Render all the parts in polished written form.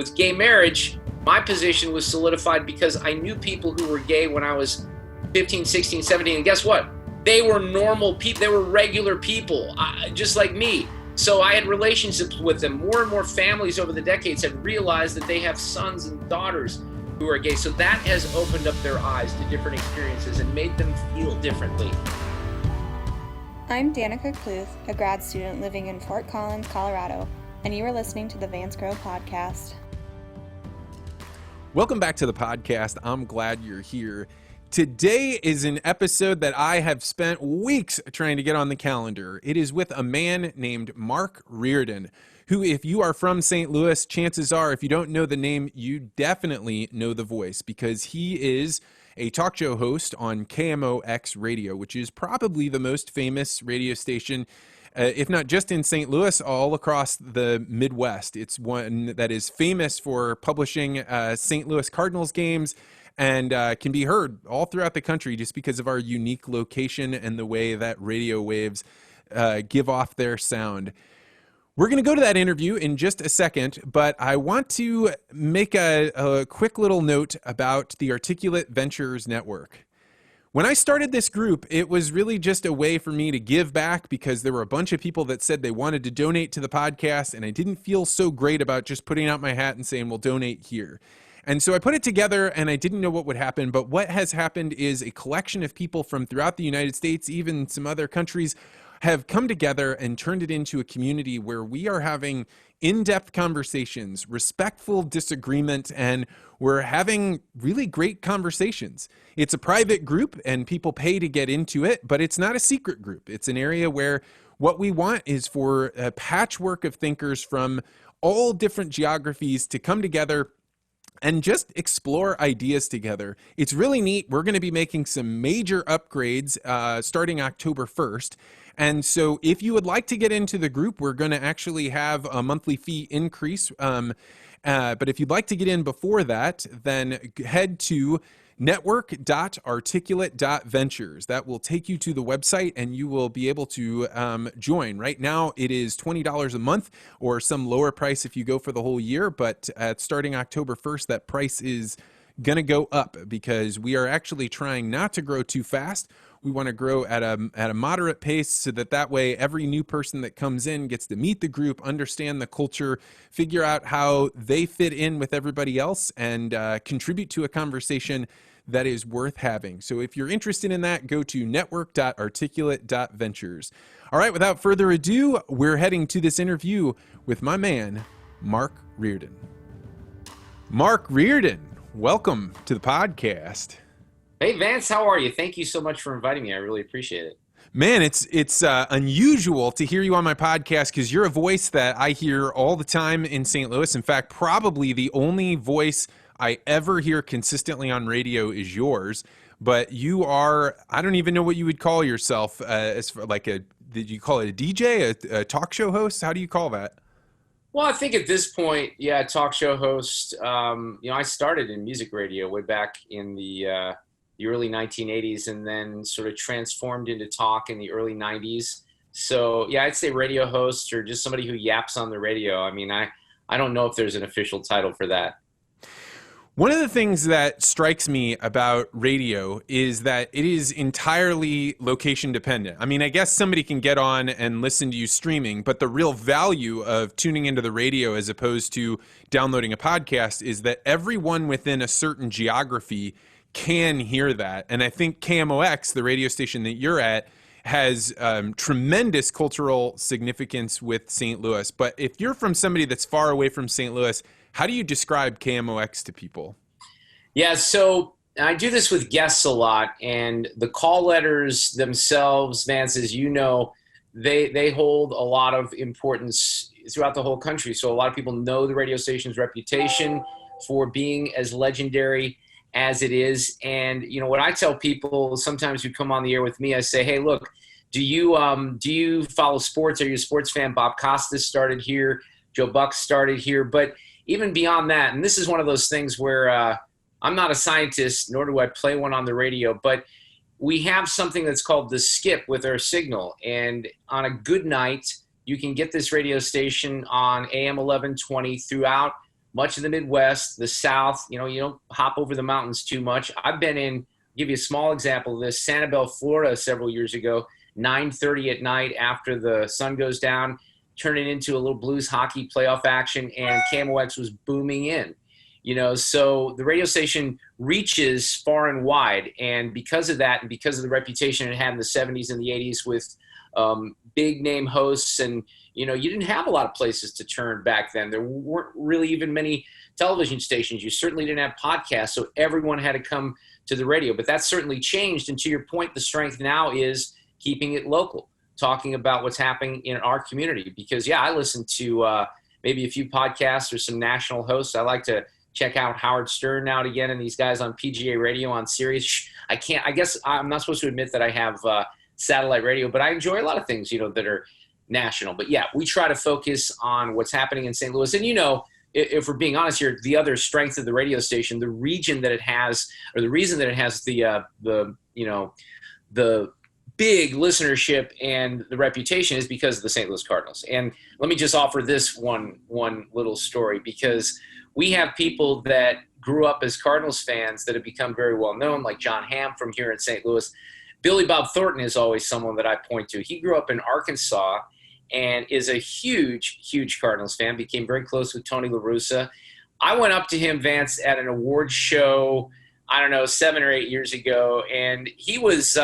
With gay marriage, my position was solidified because I knew people who were gay when I was 15, 16, 17, and guess what? They were normal people. They were regular people, just like me. So I had relationships with them. More and more families over the decades have realized that they have sons and daughters who are gay. So that has opened up their eyes to different experiences and made them feel differently. I'm Danica Cluth, a grad student living in Fort Collins, Colorado, and you are listening to the Vance Grow Podcast. Welcome back to the podcast. I'm glad you're here. Today is an episode that I have spent weeks trying to get on the calendar. It is with a man named Mark Reardon, who, if you are from St. Louis, chances are, if you don't know the name, you definitely know the voice, because he is a talk show host on KMOX radio, which is probably the most famous radio station, if not just in St. Louis, all across the Midwest. It's one that is famous for publishing St. Louis Cardinals games and can be heard all throughout the country just because of our unique location and the way that radio waves give off their sound. We're going to go to that interview in just a second, but I want to make a quick little note about the Articulate Ventures Network. When I started this group, it was really just a way for me to give back because there were a bunch of people that said they wanted to donate to the podcast, and I didn't feel so great about just putting out my hat and saying, well, donate here. And so I put it together, and I didn't know what would happen, but what has happened is a collection of people from throughout the United States, even some other countries, have come together and turned it into a community where we are having in-depth conversations, respectful disagreement, and we're having really great conversations. It's a private group and people pay to get into it, but it's not a secret group. It's an area where what we want is for a patchwork of thinkers from all different geographies to come together and just explore ideas together. It's really neat. We're going to be making some major upgrades starting October 1st. And so if you would like to get into the group, we're going to actually have a monthly fee increase. But if you'd like to get in before that, then head to network.articulate.ventures. That will take you to the website and you will be able to join. Right now, it is $20 a month or some lower price if you go for the whole year. But starting October 1st, that price is going to go up because we are actually trying not to grow too fast. We want to grow at a moderate pace so that way every new person that comes in gets to meet the group, understand the culture, figure out how they fit in with everybody else, and contribute to a conversation that is worth having. So if you're interested in that, go to network.articulate.ventures. All right, without further ado, we're heading to this interview with my man, Mark Reardon. Mark Reardon, welcome to the podcast. Hey, Vance, how are you? Thank you so much for inviting me. I really appreciate it. Man, it's unusual to hear you on my podcast because you're a voice that I hear all the time in St. Louis. In fact, probably the only voice I ever hear consistently on radio is yours. But you are, I don't even know what you would call yourself as for did you call it a DJ, a talk show host? How do you call that? Well, I think at this point, yeah, talk show host. I started in music radio way back in the early 1980s and then sort of transformed into talk in the early 90s. So yeah, I'd say radio host or just somebody who yaps on the radio. I mean, I don't know if there's an official title for that. One of the things that strikes me about radio is that it is entirely location dependent. I mean, I guess somebody can get on and listen to you streaming, but the real value of tuning into the radio as opposed to downloading a podcast is that everyone within a certain geography can hear that. And I think KMOX, the radio station that you're at, has tremendous cultural significance with St. Louis. But if you're from somebody that's far away from St. Louis, how do you describe KMOX to people? Yeah, so I do this with guests a lot, and the call letters themselves, Vance, as you know, they hold a lot of importance throughout the whole country. So a lot of people know the radio station's reputation for being as legendary as it is. And what I tell people sometimes who come on the air with me, I say, hey, look, do you follow sports? Are you a sports fan? Bob Costas started here, Joe Buck started here. But even beyond that, and this is one of those things where I'm not a scientist, nor do I play one on the radio, but we have something that's called the skip with our signal. And on a good night, you can get this radio station on AM 1120 throughout much of the Midwest, the South. You know, you don't hop over the mountains too much. I've been in, give you a small example of this, Sanibel, Florida several years ago, 9:30 at night after the sun goes down, turning into a little blues hockey playoff action, and KMOX was booming in. You know, so the radio station reaches far and wide, and because of that, and because of the reputation it had in the 70s and the 80s with big name hosts, and you know, you didn't have a lot of places to turn back then. There weren't really even many television stations. You certainly didn't have podcasts, so everyone had to come to the radio. But that's certainly changed, and to your point, the strength now is keeping it local, talking about what's happening in our community. Because yeah, I listen to maybe a few podcasts or some national hosts. I like to check out Howard Stern now and again, and these guys on PGA Radio on Sirius. I guess I'm not supposed to admit that I have satellite radio, but I enjoy a lot of things, you know, that are national. But yeah, we try to focus on what's happening in St. Louis. And, you know, if we're being honest here, the other strength of the radio station, the region that it has, or the reason that it has the you know, the big listenership and the reputation is because of the St. Louis Cardinals. And let me just offer this one little story, because we have people that grew up as Cardinals fans that have become very well known, like John Hamm from here in St. Louis. Billy Bob Thornton is always someone that I point to. He grew up in Arkansas and is a huge Cardinals fan, became very close with Tony La Russa. I went up to him, Vance, at an awards show, I don't know, 7 or 8 years ago, and he was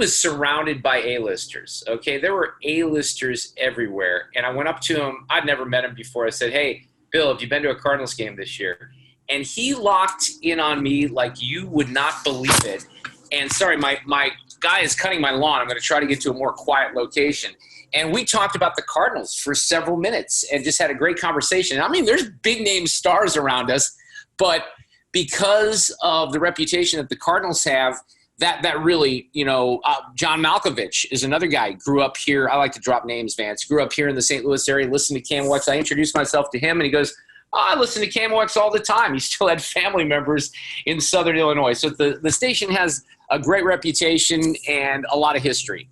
surrounded by A-listers, okay? There were A-listers everywhere, and I went up to him. I'd never met him before. I said, hey, Bill, have you been to a Cardinals game this year? And he locked in on me like you would not believe it. And sorry, my guy is cutting my lawn. I'm going to try to get to a more quiet location. And we talked about the Cardinals for several minutes and just had a great conversation. I mean, there's big name stars around us, but because of the reputation that the Cardinals have, that really, you know, John Malkovich is another guy, grew up here. I like to drop names, Vance. Grew up here in the St. Louis area, listened to KMOX. I introduced myself to him, and he goes, oh, I listen to KMOX all the time. He still had family members in Southern Illinois. So the station has a great reputation and a lot of history.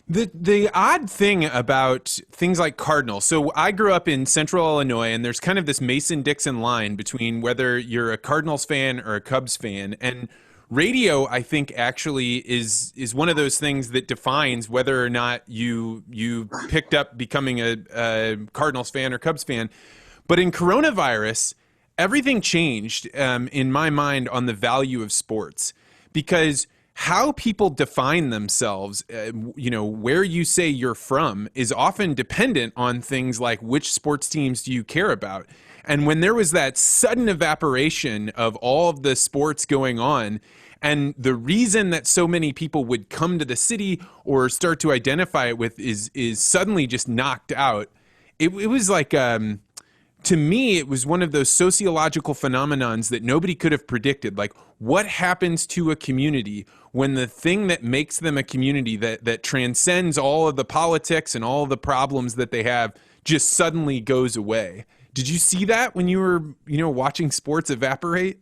The odd thing about things like Cardinals, so I grew up in Central Illinois, and there's kind of this Mason-Dixon line between whether you're a Cardinals fan or a Cubs fan, and radio, I think, actually is one of those things that defines whether or not you picked up becoming a Cardinals fan or Cubs fan. But in coronavirus, everything changed in my mind on the value of sports, because how people define themselves, you know, where you say you're from is often dependent on things like which sports teams do you care about. And when there was that sudden evaporation of all of the sports going on, and the reason that so many people would come to the city or start to identify it with is suddenly just knocked out, it was like, to me, it was one of those sociological phenomenons that nobody could have predicted. Like, what happens to a community when the thing that makes them a community that transcends all of the politics and all of the problems that they have just suddenly goes away? Did you see that when you were, you know, watching sports evaporate?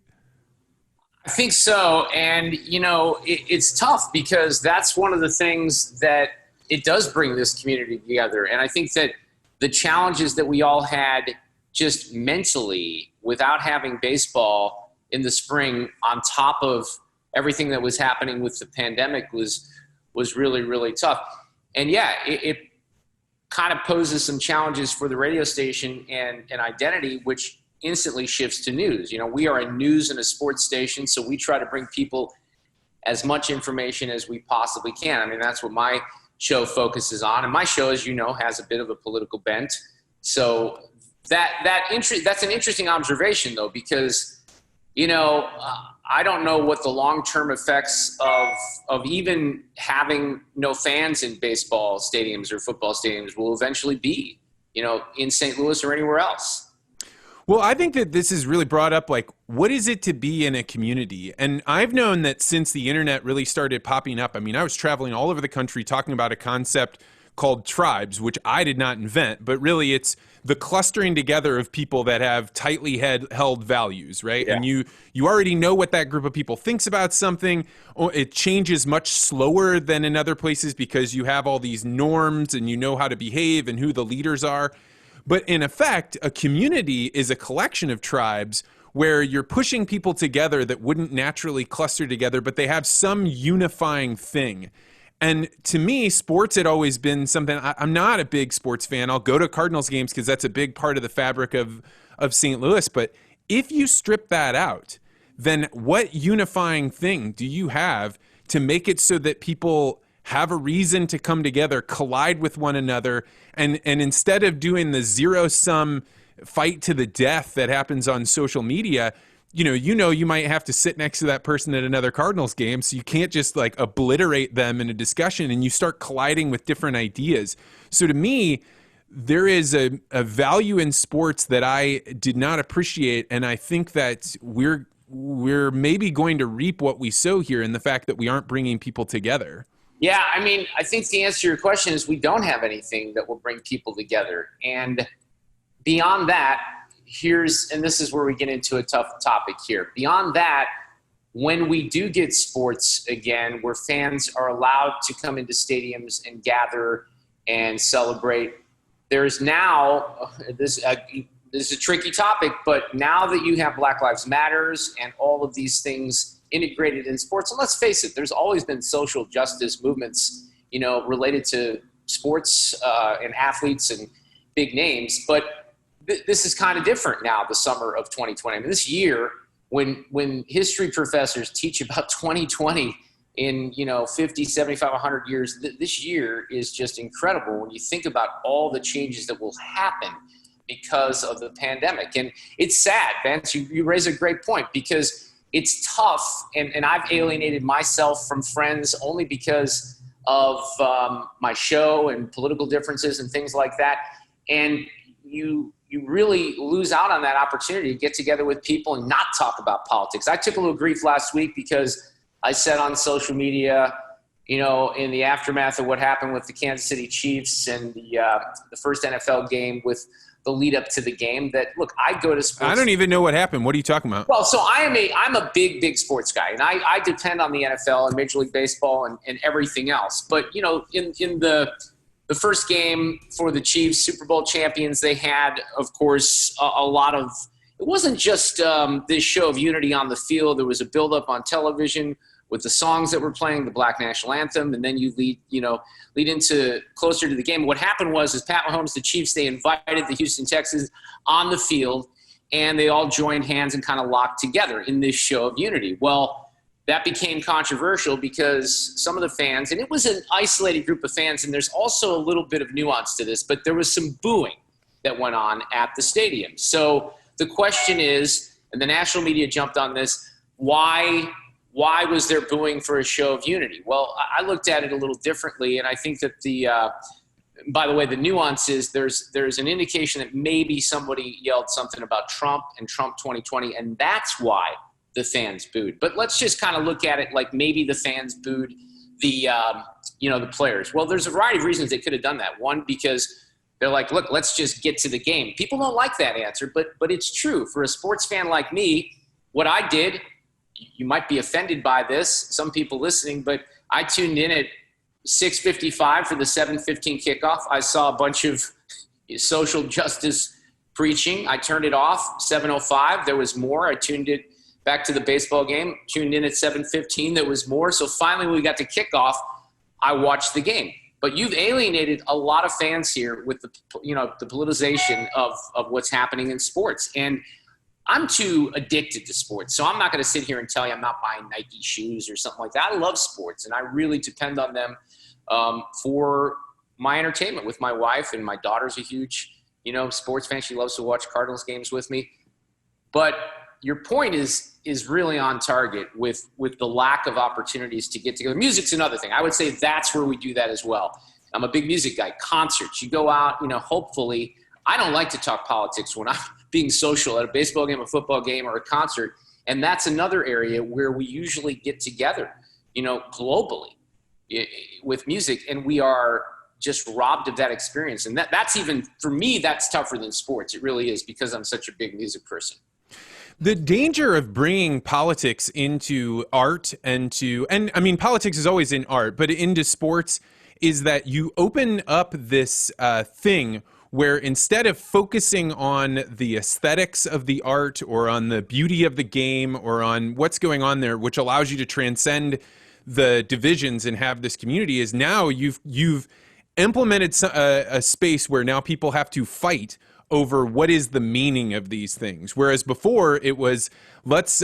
I think so. And, you know, it's tough because that's one of the things that it does bring this community together. And I think that the challenges that we all had just mentally without having baseball in the spring on top of everything that was happening with the pandemic was really, really tough. And yeah, it kind of poses some challenges for the radio station and identity, which instantly shifts to news. You know, we are a news and a sports station, so we try to bring people as much information as we possibly can. I mean, that's what my show focuses on. And my show, as you know, has a bit of a political bent. So that's an interesting observation, though, because, you know, I don't know what the long-term effects of even having no fans in baseball stadiums or football stadiums will eventually be, you know, in St. Louis or anywhere else. Well, I think that this is really brought up, like, what is it to be in a community? And I've known that since the internet really started popping up, I mean, I was traveling all over the country talking about a concept called tribes, which I did not invent, but really it's the clustering together of people that have tightly held values, right? Yeah. And you already know what that group of people thinks about something. It changes much slower than in other places because you have all these norms and you know how to behave and who the leaders are. But in effect, a community is a collection of tribes where you're pushing people together that wouldn't naturally cluster together, but they have some unifying thing. And to me, sports had always been something. I'm not a big sports fan. I'll go to Cardinals games because that's a big part of the fabric of St. Louis. But if you strip that out, then what unifying thing do you have to make it so that people have a reason to come together, collide with one another, and instead of doing the zero-sum fight to the death that happens on social media, you might have to sit next to that person at another Cardinals game, so you can't just like obliterate them in a discussion, and you start colliding with different ideas. So to me, there is a value in sports that I did not appreciate, and I think that we're maybe going to reap what we sow here in the fact that we aren't bringing people together. Yeah, I mean, I think the answer to your question is we don't have anything that will bring people together. And beyond that, and this is where we get into a tough topic here. Beyond that, when we do get sports again, where fans are allowed to come into stadiums and gather and celebrate, there's now this is a tricky topic, but now that you have Black Lives Matters and all of these things integrated in sports, and let's face it, there's always been social justice movements, related to sports and athletes and big names, but this is kind of different now, the summer of 2020. I mean, this year, when history professors teach about 2020 in 50, 75, 100 years, this year is just incredible when you think about all the changes that will happen because of the pandemic. And it's sad, Vance, you raise a great point, because it's tough, and I've alienated myself from friends only because of my show and political differences and things like that. And you really lose out on that opportunity to get together with people and not talk about politics. I took a little grief last week because I said on social media, in the aftermath of what happened with the Kansas City Chiefs and the first NFL game with the lead up to the game, that look, I go to sports. I don't even know what happened. What are you talking about? Well, so I'm a big sports guy, and I depend on the NFL and Major League Baseball and everything else. But in the first game for the Chiefs, Super Bowl champions, they had, of course, a lot of. It wasn't just this show of unity on the field. There was a buildup on television with the songs that were playing, the Black National Anthem, and then you lead into closer to the game. What happened was Pat Mahomes, the Chiefs, they invited the Houston Texans on the field, and they all joined hands and kind of locked together in this show of unity. Well, that became controversial because some of the fans, and it was an isolated group of fans, and there's also a little bit of nuance to this, but there was some booing that went on at the stadium. So the question is, and the national media jumped on this, why was there booing for a show of unity? Well, I looked at it a little differently, and I think that by the way, the nuance is there's an indication that maybe somebody yelled something about Trump and Trump 2020, and that's why the fans booed. But let's just kind of look at it like maybe the fans booed the players. Well, there's a variety of reasons they could have done that. One, because they're like, look, let's just get to the game. People don't like that answer, but it's true. For a sports fan like me, what I did, you might be offended by this, some people listening, but I tuned in at 6:55 for the 7:15 kickoff. I saw a bunch of social justice preaching. I turned it off. 7:05, there was more. I tuned it back to the baseball game, tuned in at 7:15, there was more. So finally, when we got to kickoff, I watched the game. But you've alienated a lot of fans here with the politicization of what's happening in sports. And I'm too addicted to sports, so I'm not going to sit here and tell you I'm not buying Nike shoes or something like that. I love sports, and I really depend on them for my entertainment with my wife, and my daughter's a huge, sports fan. She loves to watch Cardinals games with me. But your point is really on target with the lack of opportunities to get together. Music's another thing. I would say that's where we do that as well. I'm a big music guy. Concerts, you go out, hopefully. I don't like to talk politics when I'm being social at a baseball game, a football game, or a concert. And that's another area where we usually get together, globally with music. And we are just robbed of that experience. And that's even, for me, that's tougher than sports. It really is, because I'm such a big music person. The danger of bringing politics into art and I mean, politics is always in art, but into sports, is that you open up this thing where instead of focusing on the aesthetics of the art or on the beauty of the game or on what's going on there, which allows you to transcend the divisions and have this community, is now you've implemented a space where now people have to fight over what is the meaning of these things. Whereas before it was, let's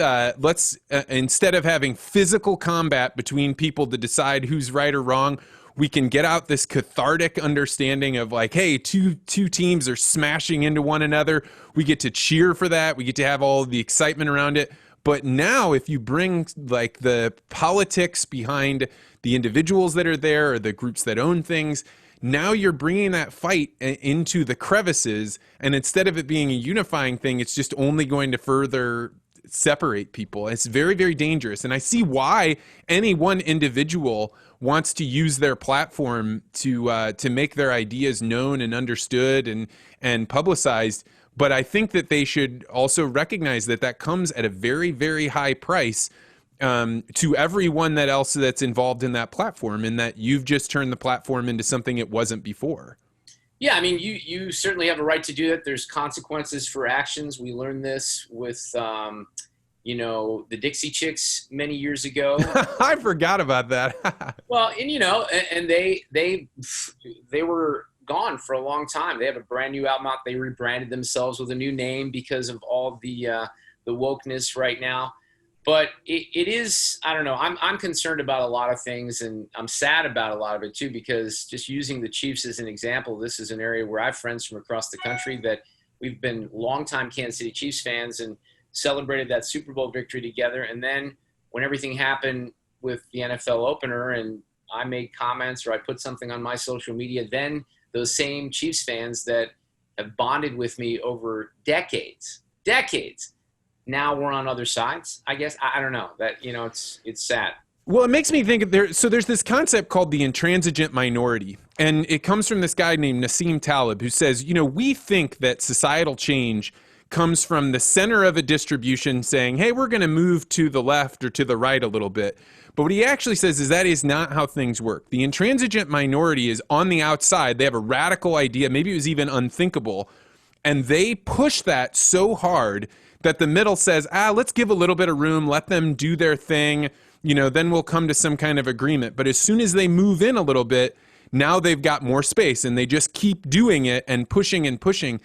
instead of having physical combat between people to decide who's right or wrong, we can get out this cathartic understanding of like, hey, two teams are smashing into one another. We get to cheer for that. We get to have all the excitement around it. But now if you bring like the politics behind the individuals that are there or the groups that own things, now you're bringing that fight into the crevices, and instead of it being a unifying thing, it's just only going to further separate people. It's very, very dangerous. And I see why any one individual wants to use their platform to make their ideas known and understood and publicized. But I think that they should also recognize that that comes at a very, very high price to everyone that else that's involved in that platform, and that you've just turned the platform into something it wasn't before. Yeah, I mean, you certainly have a right to do that. There's consequences for actions. We learned this with, the Dixie Chicks many years ago. I forgot about that. Well, and they were gone for a long time. They have a brand new album out. They rebranded themselves with a new name because of all the wokeness right now. But it is, I don't know, I'm concerned about a lot of things, and I'm sad about a lot of it too, because just using the Chiefs as an example, this is an area where I have friends from across the country that we've been longtime Kansas City Chiefs fans and celebrated that Super Bowl victory together. And then when everything happened with the NFL opener and I made comments or I put something on my social media, then those same Chiefs fans that have bonded with me over decades, now we're on other sides, I guess. I don't know. That, it's sad. Well, it makes me think there's this concept called the intransigent minority, and it comes from this guy named Nassim Taleb, who says, we think that societal change comes from the center of a distribution saying, hey, we're going to move to the left or to the right a little bit. But what he actually says is that is not how things work. The intransigent minority is on the outside. They have a radical idea. Maybe it was even unthinkable. And they push that so hard that the middle says, let's give a little bit of room, let them do their thing, then we'll come to some kind of agreement. But as soon as they move in a little bit, now they've got more space and they just keep doing it and pushing and pushing.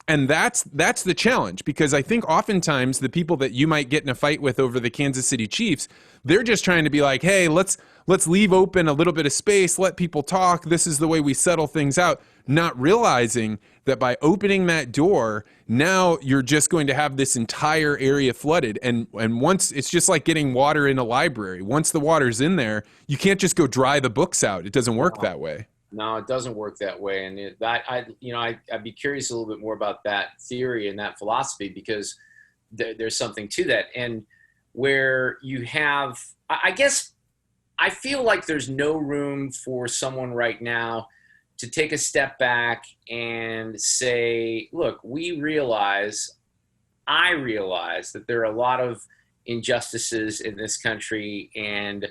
And that's the challenge, because I think oftentimes the people that you might get in a fight with over the Kansas City Chiefs, they're just trying to be like, hey, let's leave open a little bit of space, let people talk. This is the way we settle things out, not realizing that by opening that door, now you're just going to have this entire area flooded. And once, it's just like getting water in a library. Once the water's in there, you can't just go dry the books out. It doesn't work that way. No, it doesn't work that way. And I'd be curious a little bit more about that theory and that philosophy, because there's something to that. And where you have, I guess, I feel like there's no room for someone right now to take a step back and say, look, I realize that there are a lot of injustices in this country, and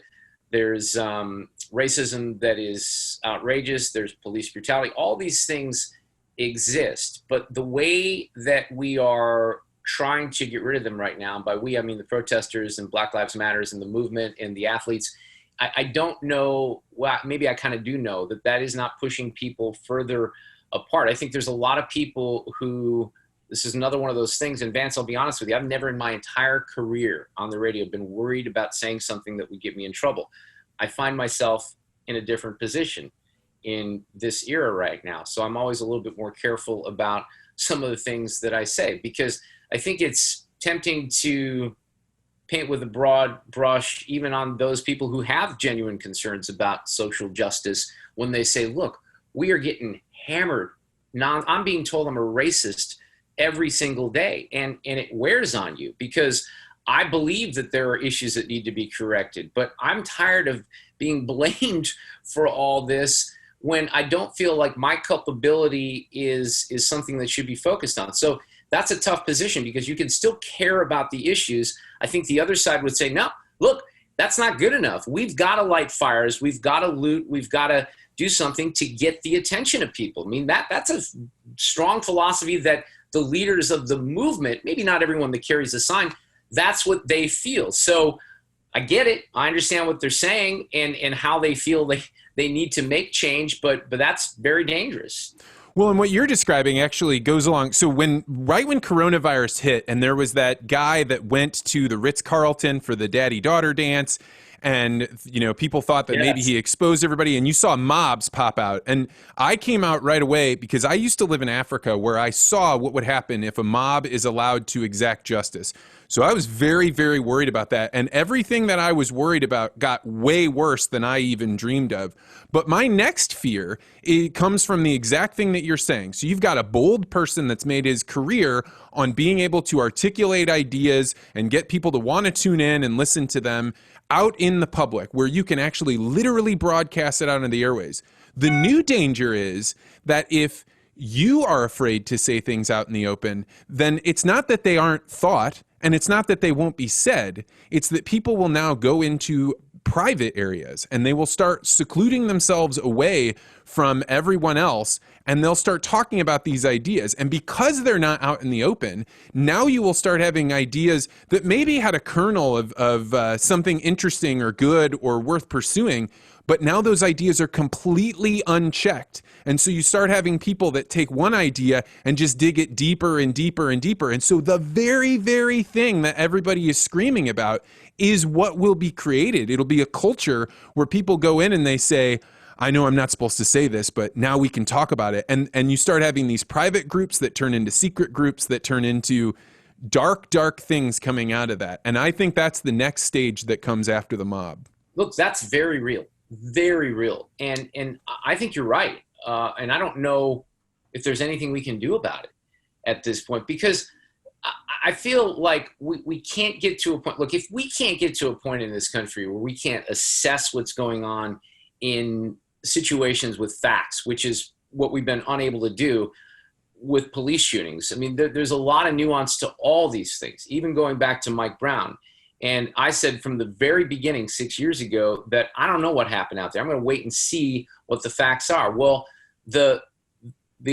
there's racism that is outrageous. There's police brutality. All these things exist. But the way that we are trying to get rid of them right now, by we, I mean the protesters and Black Lives Matters and the movement and the athletes, I don't know, well, maybe I kind of do know that is not pushing people further apart. I think there's a lot of people who, this is another one of those things, and Vance, I'll be honest with you, I've never in my entire career on the radio been worried about saying something that would get me in trouble. I find myself in a different position in this era right now. So I'm always a little bit more careful about some of the things that I say, because I think it's tempting to paint with a broad brush, even on those people who have genuine concerns about social justice, when they say, look, we are getting hammered. Now I'm being told I'm a racist every single day, and it wears on you, because I believe that there are issues that need to be corrected, but I'm tired of being blamed for all this when I don't feel like my culpability is something that should be focused on. So that's a tough position, because you can still care about the issues. I think the other side would say, no, look, That's not good enough. We've got to light fires. We've got to loot. We've got to do something to get the attention of people. I mean, that's a strong philosophy that the leaders of the movement, maybe not everyone that carries the sign, that's what they feel. So I get it. I understand what they're saying and how they feel they need to make change, but that's very dangerous. Well, and what you're describing actually goes along. So right when coronavirus hit and there was that guy that went to the Ritz-Carlton for the daddy-daughter dance, and, people thought that maybe he exposed everybody, and you saw mobs pop out. And I came out right away because I used to live in Africa where I saw what would happen if a mob is allowed to exact justice. So I was very, very worried about that. And everything that I was worried about got way worse than I even dreamed of. But my next fear, it comes from the exact thing that you're saying. So you've got a bold person that's made his career on being able to articulate ideas and get people to want to tune in and listen to them out in the public, where you can actually literally broadcast it out on the airways. The new danger is that if you are afraid to say things out in the open, then it's not that they aren't thought, and it's not that they won't be said. It's that people will now go into private areas and they will start secluding themselves away from everyone else, and they'll start talking about these ideas. And because they're not out in the open, now you will start having ideas that maybe had a kernel of something interesting or good or worth pursuing, but now those ideas are completely unchecked. And so you start having people that take one idea and just dig it deeper and deeper and deeper. And so the very, very thing that everybody is screaming about is what will be created. It'll be a culture where people go in and they say, I know I'm not supposed to say this, but now we can talk about it. And you start having these private groups that turn into secret groups that turn into dark, dark things coming out of that. And I think that's the next stage that comes after the mob. Look, that's very real. Very real. And I think you're right. And I don't know if there's anything we can do about it at this point, because I feel like we can't get to a point. Look, if we can't get to a point in this country where we can't assess what's going on in situations with facts, which is what we've been unable to do with police shootings. I mean, there's a lot of nuance to all these things, even going back to Mike Brown. And I said from the very beginning 6 years ago that I don't know what happened out there. I'm going to wait and see what the facts are. Well, the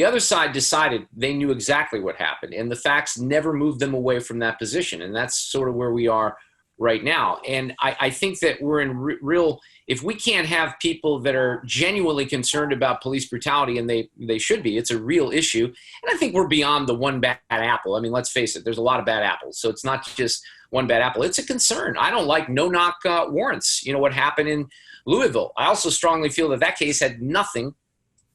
other side decided they knew exactly what happened, and the facts never moved them away from that position. And that's sort of where we are right now. And I think that we're in real, if we can't have people that are genuinely concerned about police brutality, and they should be, it's a real issue. And I think we're beyond the one bad apple. I mean, let's face it, there's a lot of bad apples. So it's not just one bad apple. It's a concern. I don't like no-knock warrants. You know, what happened in Louisville. I also strongly feel that case had nothing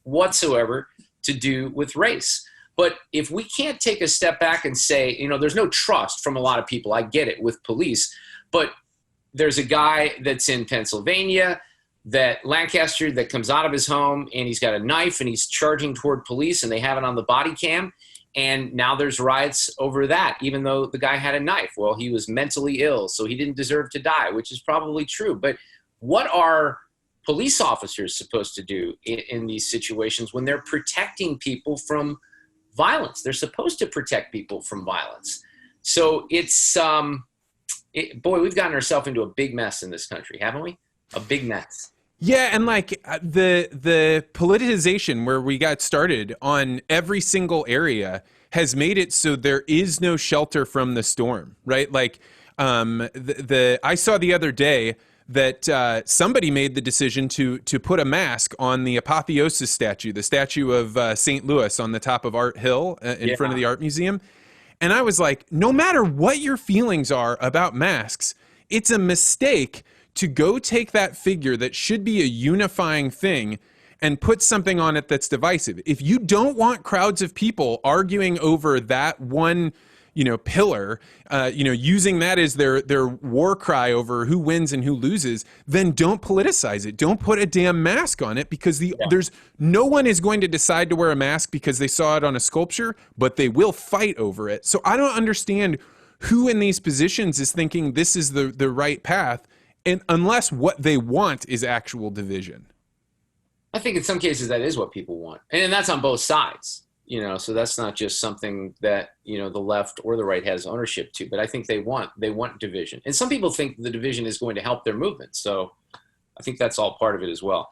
whatsoever to do with race. But if we can't take a step back and say, you know, there's no trust from a lot of people, I get it, with police, but there's a guy that's in Pennsylvania, that Lancaster, that comes out of his home and he's got a knife and he's charging toward police, and they have it on the body cam. And now there's riots over that, even though the guy had a knife. Well, he was mentally ill, so he didn't deserve to die, which is probably true. But what are police officers supposed to do in these situations when they're protecting people from violence? They're supposed to protect people from violence. So it's, boy, we've gotten ourselves into a big mess in this country, haven't we? A big mess. Yeah, and like the politicization where we got started on every single area has made it so there is no shelter from the storm, right? Like I saw the other day that somebody made the decision to put a mask on the Apotheosis statue, the statue of St. Louis on the top of Art Hill in front of the Art Museum. And I was like, no matter what your feelings are about masks, it's a mistake to go take that figure that should be a unifying thing and put something on it that's divisive. If you don't want crowds of people arguing over that one, pillar, using that as their war cry over who wins and who loses, then don't politicize it. Don't put a damn mask on it, because there's no one is going to decide to wear a mask because they saw it on a sculpture, but they will fight over it. So I don't understand who in these positions is thinking this is the right path, and unless what they want is actual division. I think in some cases that is what people want. And that's on both sides. So that's not just something that, the left or the right has ownership to, but I think they want division. And some people think the division is going to help their movement. So I think that's all part of it as well.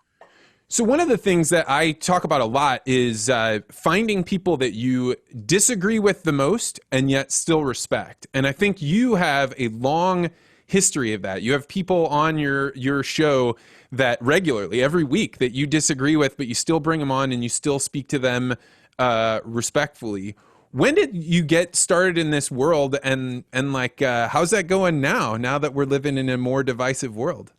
So one of the things that I talk about a lot is finding people that you disagree with the most and yet still respect. And I think you have a long history of that. You have people on your show that regularly, every week, that you disagree with, but you still bring them on and you still speak to them respectfully. When did you get started in this world, and how's that going now that we're living in a more divisive world?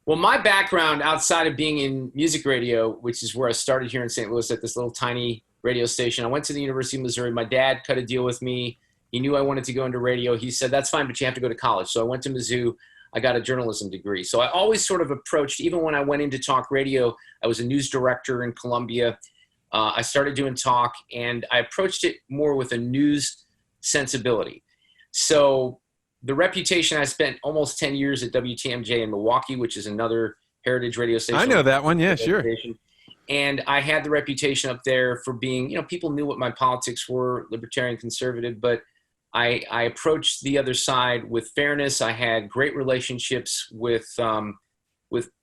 Well, my background outside of being in music radio, which is where I started here in St. Louis at this little tiny radio station, I went to the University of Missouri. My dad cut a deal with me. He knew I wanted to go into radio. He said, that's fine, but you have to go to college. So I went to Mizzou. I got a journalism degree. So I always sort of approached, even when I went into talk radio, I was a news director in Columbia. I started doing talk, and I approached it more with a news sensibility. So the reputation, I spent almost 10 years at WTMJ in Milwaukee, which is another heritage radio station. I know that one. Yeah, sure. And I had the reputation up there for being, people knew what my politics were, libertarian, conservative, but I approached the other side with fairness. I had great relationships with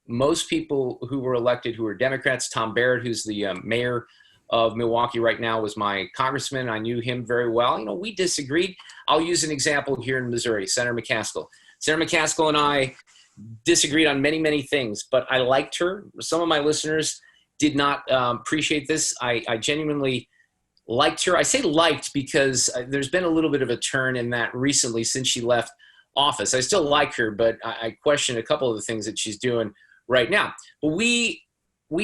most people who were elected who were Democrats. Tom Barrett, who's the mayor of Milwaukee right now, was my congressman. I knew him very well. We disagreed. I'll use an example here in Missouri, Senator McCaskill. Senator McCaskill and I disagreed on many, many things, but I liked her. Some of my listeners did not appreciate this. I genuinely liked her. I say liked because there's been a little bit of a turn in that recently since she left office. I still like her, but I question a couple of the things that she's doing right now. But we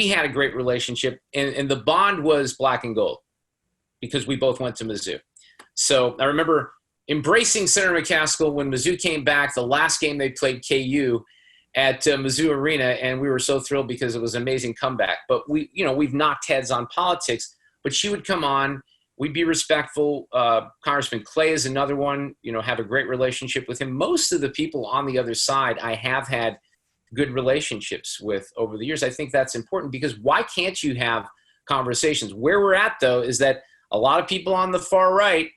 had a great relationship, and the bond was black and gold because we both went to Mizzou. So I remember embracing Senator McCaskill when Mizzou came back, the last game they played KU at Mizzou Arena, and we were so thrilled because it was an amazing comeback. But we've knocked heads on politics, but she would come on. We'd be respectful. Congressman Clay is another one, have a great relationship with him. Most of the people on the other side I have had good relationships with over the years. I think that's important because why can't you have conversations? Where we're at, though, is that a lot of people on the far right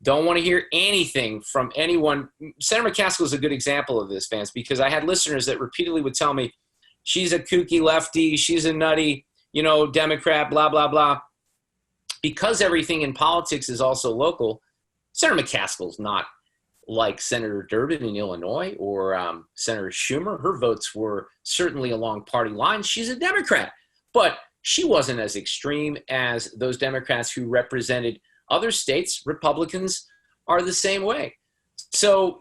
don't want to hear anything from anyone. Senator McCaskill is a good example of this, Vance, because I had listeners that repeatedly would tell me, she's a kooky lefty, she's a nutty, Democrat, blah, blah, blah. Because everything in politics is also local, Senator McCaskill's not like Senator Durbin in Illinois or Senator Schumer. Her votes were certainly along party lines. She's a Democrat, but she wasn't as extreme as those Democrats who represented other states. Republicans are the same way. So,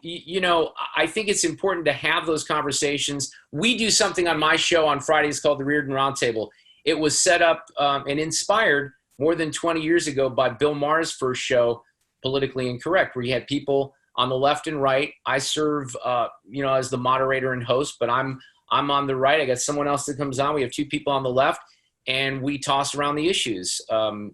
I think it's important to have those conversations. We do something on my show on Fridays called the Reardon Roundtable. It was set up and inspired more than 20 years ago by Bill Maher's first show, Politically Incorrect, where you had people on the left and right. I serve, as the moderator and host, but I'm on the right. I got someone else that comes on. We have two people on the left, and we toss around the issues.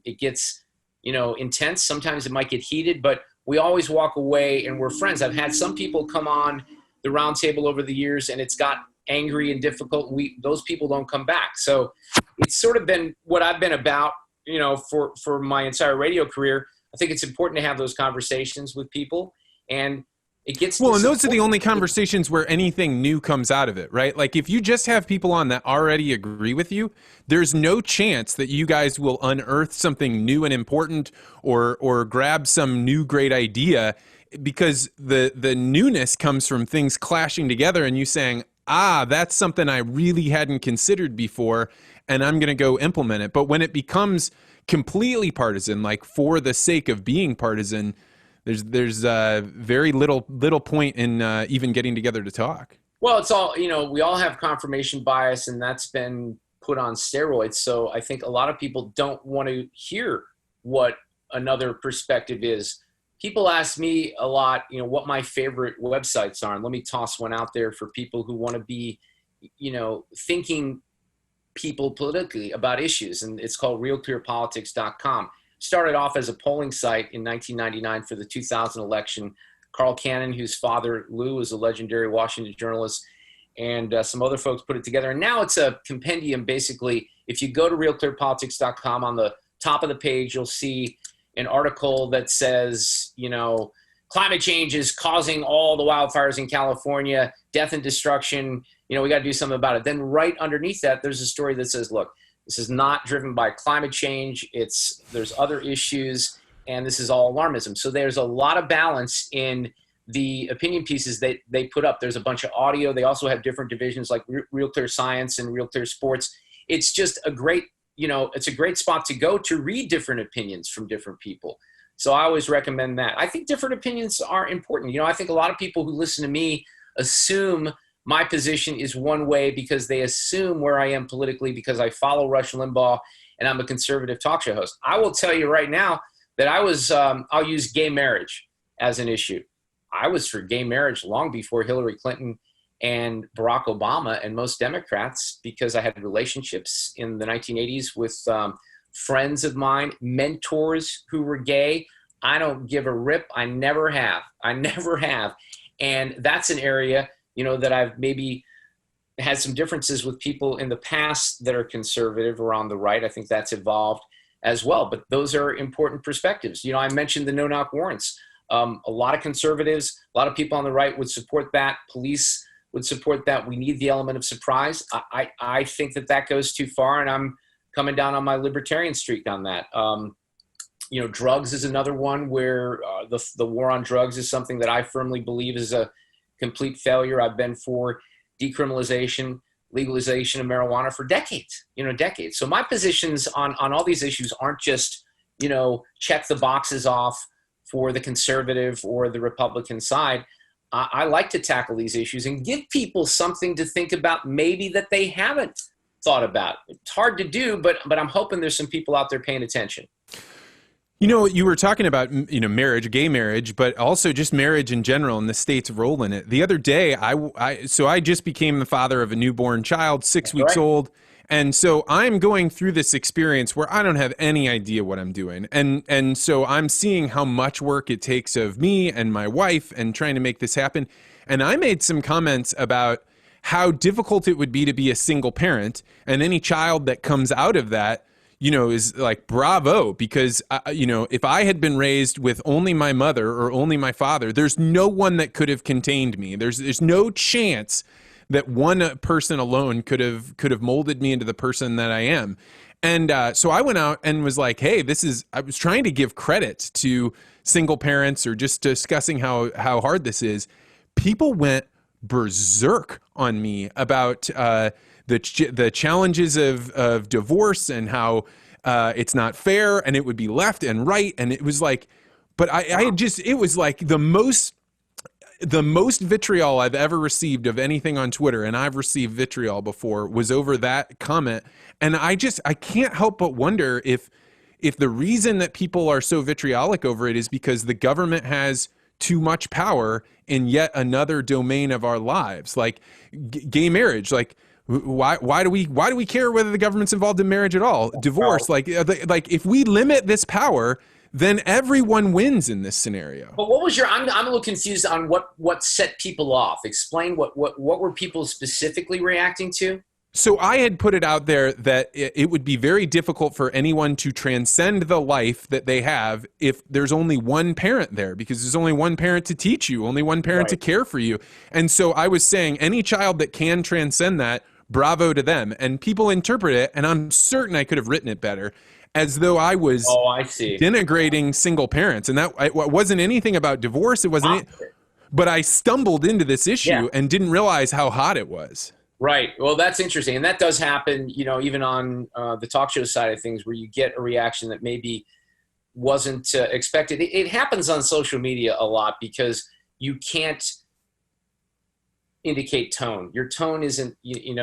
It gets, intense. Sometimes it might get heated, but we always walk away and we're friends. I've had some people come on the roundtable over the years, and it's got angry and difficult. Those people don't come back. So it's sort of been what I've been about, for my entire radio career. I think it's important to have those conversations with people. And it gets well, and those are the only conversations where anything new comes out of it, right? Like if you just have people on that already agree with you, there's no chance that you guys will unearth something new and important or grab some new great idea, because the newness comes from things clashing together and you saying, that's something I really hadn't considered before, and I'm going to go implement it. But when it becomes completely partisan, like for the sake of being partisan, there's very little point in even getting together to talk. Well, it's all, we all have confirmation bias, and that's been put on steroids. So I think a lot of people don't want to hear what another perspective is. People ask me a lot, what my favorite websites are. And let me toss one out there for people who want to be, thinking people politically about issues. And it's called realclearpolitics.com. Started off as a polling site in 1999 for the 2000 election. Carl Cannon, whose father, Lou, was a legendary Washington journalist, and some other folks put it together. And now it's a compendium, basically. If you go to realclearpolitics.com, on the top of the page, you'll see an article that says, climate change is causing all the wildfires in California, death and destruction. We got to do something about it. Then right underneath that, there's a story that says, look, this is not driven by climate change. There's other issues, and this is all alarmism. So there's a lot of balance in the opinion pieces that they put up. There's a bunch of audio. They also have different divisions like Real Clear Science and Real Clear Sports. It's just a great, it's a great spot to go to read different opinions from different people. So I always recommend that. I think different opinions are important. I think a lot of people who listen to me assume my position is one way because they assume where I am politically because I follow Rush Limbaugh and I'm a conservative talk show host. I will tell you right now that I'll use gay marriage as an issue. I was for gay marriage long before Hillary Clinton and Barack Obama and most Democrats because I had relationships in the 1980s with friends of mine, mentors who were gay. I don't give a rip. I never have. And that's an area that I've maybe had some differences with people in the past that are conservative or on the right. I think that's evolved as well. But those are important perspectives. I mentioned the no-knock warrants. A lot of conservatives, a lot of people on the right would support that. Police would support that. We need the element of surprise. I think that goes too far, and I'm coming down on my libertarian streak on that. Drugs is another one where the war on drugs is something that I firmly believe is a complete failure. I've been for decriminalization, legalization of marijuana for decades. So my positions on all these issues aren't just, check the boxes off for the conservative or the Republican side. I like to tackle these issues and give people something to think about maybe that they haven't thought about. It's hard to do, but I'm hoping there's some people out there paying attention. You were talking about, marriage, gay marriage, but also just marriage in general and the state's role in it. The other day, I just became the father of a newborn child, 6 weeks old. And so I'm going through this experience where I don't have any idea what I'm doing. And so I'm seeing how much work it takes of me and my wife and trying to make this happen. And I made some comments about how difficult it would be to be a single parent, and any child that comes out of that, is like, bravo, because, if I had been raised with only my mother or only my father, there's no one that could have contained me. There's no chance that one person alone could have molded me into the person that I am. And so I went out and was like, hey, I was trying to give credit to single parents or just discussing how hard this is. People went berserk on me about the challenges of divorce and how it's not fair and it would be left and right. And it was like, but it was like the most vitriol I've ever received of anything on Twitter, and I've received vitriol before, was over that comment. And I can't help but wonder if the reason that people are so vitriolic over it is because the government has too much power in yet another domain of our lives, like gay marriage. Like, why do we care whether the government's involved in marriage at all? Divorce, like if we limit this power, then everyone wins in this scenario. But what was I'm a little confused on what set people off. Explain what were people specifically reacting to? So I had put it out there that it would be very difficult for anyone to transcend the life that they have if there's only one parent there, because there's only one parent to teach you, only one parent to care for you. And so I was saying any child that can transcend that, bravo to them. And people interpret it, and I'm certain I could have written it better, as though I was denigrating single parents. And that it wasn't anything about divorce. It wasn't, but I stumbled into this issue and didn't realize how hot it was. Right. Well, that's interesting. And that does happen, even on the talk show side of things, where you get a reaction that maybe wasn't expected. It happens on social media a lot because you can't indicate tone. Your tone isn't,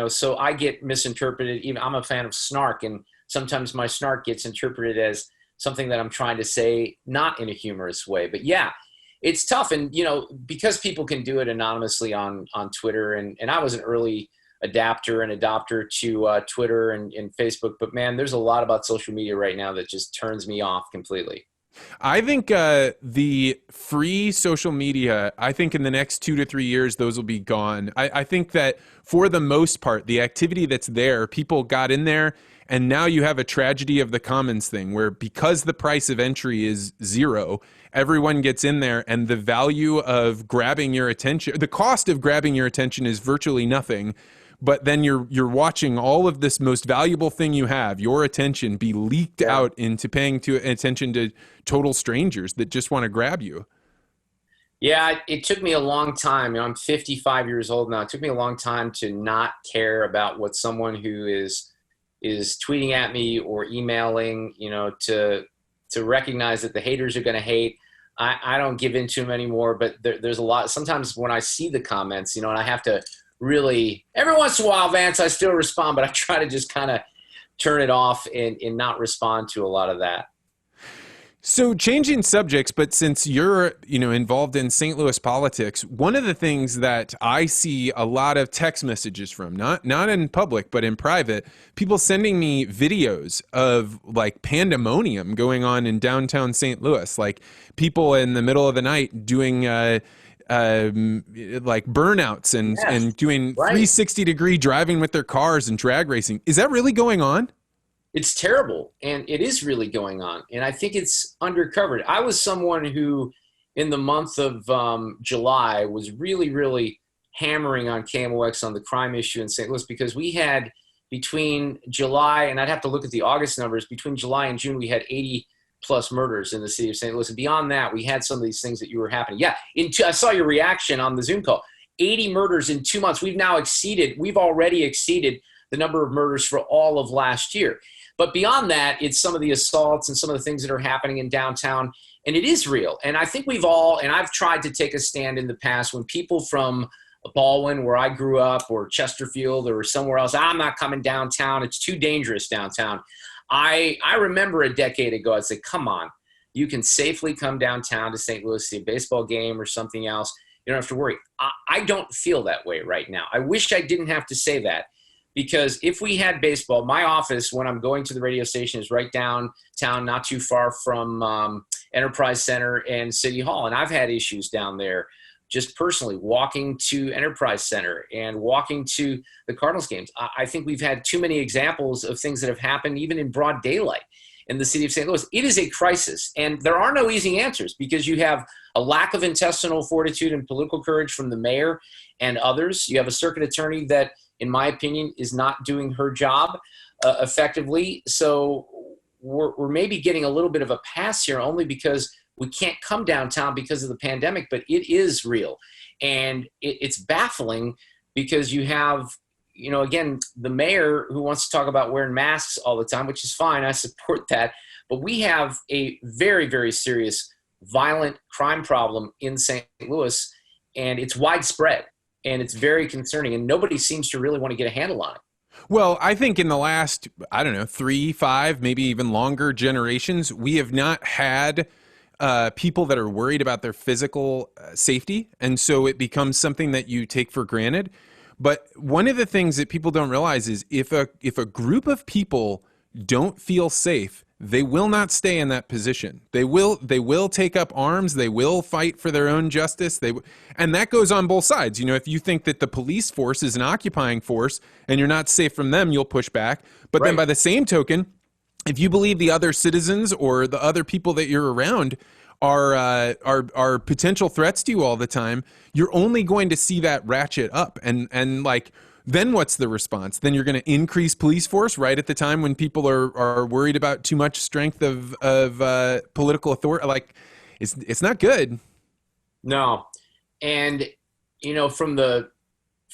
so I get misinterpreted. Even I'm a fan of snark, and sometimes my snark gets interpreted as something that I'm trying to say, not in a humorous way. But yeah, it's tough. And, because people can do it anonymously on Twitter, and I was an early adopter to Twitter and Facebook. But man, there's a lot about social media right now that just turns me off completely. I think the free social media, I think in the next 2 to 3 years, those will be gone. I think that for the most part, the activity that's there, people got in there And now you have a tragedy of the commons thing where because the price of entry is zero, everyone gets in there and the value of grabbing your attention, the cost of grabbing your attention is virtually nothing. But then you're watching all of this most valuable thing you have, your attention, be leaked out into paying attention to total strangers that just want to grab you. Yeah, it took me a long time. I'm 55 years old now. It took me a long time to not care about what someone who is tweeting at me or emailing, to recognize that the haters are going to hate. I don't give in to them anymore, but there's a lot. Sometimes when I see the comments, and I have to really, every once in a while, Vance, I still respond, but I try to just kind of turn it off and not respond to a lot of that. So changing subjects, but since you're, involved in St. Louis politics, one of the things that I see a lot of text messages from, not in public, but in private, people sending me videos of like pandemonium going on in downtown St. Louis, like people in the middle of the night doing like burnouts and doing 360-degree driving with their cars and drag racing. Is that really going on? It's terrible, and it is really going on, and I think it's undercovered. I was someone who, in the month of July, was really, really hammering on KMOX on the crime issue in St. Louis because we had between July, and I'd have to look at the August numbers, between July and June, we had 80-plus murders in the city of St. Louis. And beyond that, we had some of these things that you were happening. Yeah, I saw your reaction on the Zoom call. 80 murders in 2 months. We've already exceeded the number of murders for all of last year. But beyond that, it's some of the assaults and some of the things that are happening in downtown. And it is real. And I think and I've tried to take a stand in the past when people from Baldwin, where I grew up, or Chesterfield or somewhere else, I'm not coming downtown. It's too dangerous downtown. I remember a decade ago, I said, come on, you can safely come downtown to St. Louis, see a baseball game or something else. You don't have to worry. I don't feel that way right now. I wish I didn't have to say that. Because if we had baseball, my office, when I'm going to the radio station, is right downtown, not too far from Enterprise Center and City Hall. And I've had issues down there just personally, walking to Enterprise Center and walking to the Cardinals games. I think we've had too many examples of things that have happened even in broad daylight in the city of St. Louis. It is a crisis. And there are no easy answers because you have a lack of intestinal fortitude and political courage from the mayor and others. You have a circuit attorney that, in my opinion, is not doing her job effectively. So we're maybe getting a little bit of a pass here only because we can't come downtown because of the pandemic, but it is real. And it's baffling because you have, again, the mayor who wants to talk about wearing masks all the time, which is fine. I support that. But we have a very, very serious violent crime problem in St. Louis, and it's widespread. And it's very concerning, and nobody seems to really want to get a handle on it. Well, I think in the last, 3, 5, maybe even longer generations, we have not had people that are worried about their physical safety. And so it becomes something that you take for granted. But one of the things that people don't realize is if a group of people don't feel safe, they will not stay in that position. They will take up arms. They will fight for their own justice. And that goes on both sides. If you think that the police force is an occupying force and you're not safe from them, you'll push back. But then by the same token, if you believe the other citizens or the other people that you're around are potential threats to you all the time, you're only going to see that ratchet up. And like, then what's the response? Then you're going to increase police force right at the time when people are worried about too much strength of political authority. Like, it's not good. No. And, from the